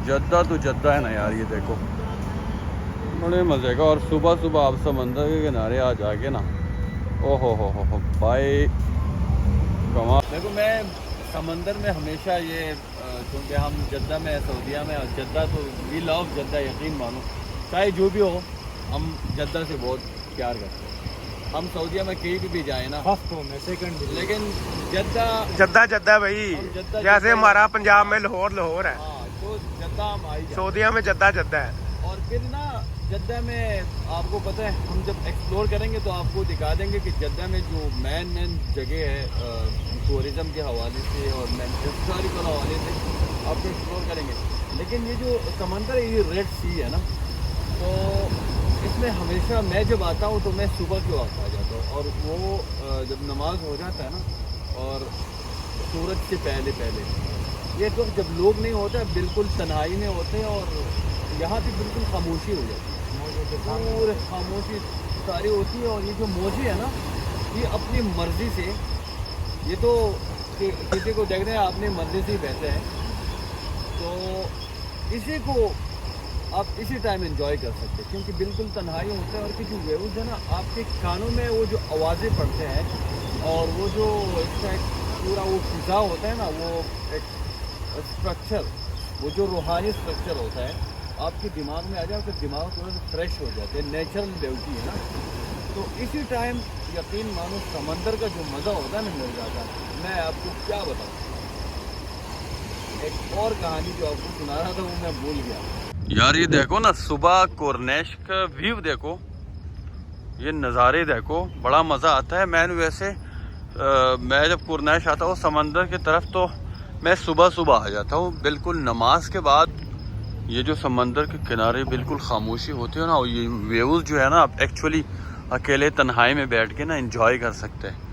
जद्दा तो जद्दा है ना यार, ये देखो बड़े मज़े का। और सुबह सुबह आप समंदर के किनारे आ जाके ना, ओहो हो भाई कमाल। देखो मैं समंदर में हमेशा ये क्योंकि हम जद्दा में सऊदीया में, और जद्दा तो वी लव जद्दा, यकीन मानो चाहे जो भी हो, हम जद्दा से बहुत प्यार करते हैं। हम सऊदीया में कहीं भी जाए ना, फर्स्ट में सेकंड, लेकिन जद्दा भाई जद्दा जैसे हमारा पंजाब में लाहौर है, तो जद्दा हम आई सऊदीया में जद्दा है। और फिर ना जद्दा में आपको पता है, हम जब एक्सप्लोर करेंगे तो आपको दिखा देंगे कि जद्दा में जो मेन जगह है टूरिज़म के हवाले से और हिस्टोरिकल हवाले से आपको एक्सप्लोर करेंगे। लेकिन ये जो समंदर है, ये रेड सी है ना, तो इसमें हमेशा मैं जब आता हूँ तो मैं सुबह के वक्त आ जाता हूँ, और वो जब नमाज हो जाता है ना, और सूरज से पहले ये तो जब लोग नहीं होते, बिल्कुल तन्हाई में होते हैं, और यहाँ पे बिल्कुल खामोशी हो जाती है, पूरे खामोशी सारी होती है। और ये जो मौजी है ना, ये अपनी मर्ज़ी से, ये तो किसी को देख रहे हैं अपनी मर्ज़ी से ही बहते हैं, तो इसी को आप इसी टाइम एंजॉय कर सकते हैं, क्योंकि बिल्कुल तन्हाई होता है। और कि जो वेव्स है ना, आपके कानों में वो जो आवाज़ें पड़ते हैं, और वो जो इसका एक पूरा वो फिज़ा होता है ना, वो एक स्ट्रक्चर, वो जो रूहानी स्ट्रक्चर होता है, आपके दिमाग में आ जाए, तो दिमाग थोड़ा सा फ्रेश हो जाते हैं, नेचुरल ब्यूटी है ना। तो इसी टाइम यकीन मानो समंदर का जो मज़ा होता है ना मिल जाता है। मैं आपको क्या बताऊँ, एक और कहानी जो आपको सुना रहा था वो मैं भूल गया यार। ये देखो ना, सुबह कोरनेश का व्यू देखो, ये नज़ारे देखो, बड़ा मज़ा आता है। मैं वैसे मैं जब कोरनेश आता हूँ समंदर की तरफ, तो मैं सुबह आ जाता हूँ बिल्कुल नमाज के बाद। ये जो समंदर के किनारे बिल्कुल खामोशी होती है ना, और ये व्यूज़ जो है ना, आप एक्चुअली अकेले तन्हाई में बैठ के ना एंजॉय कर सकते हैं।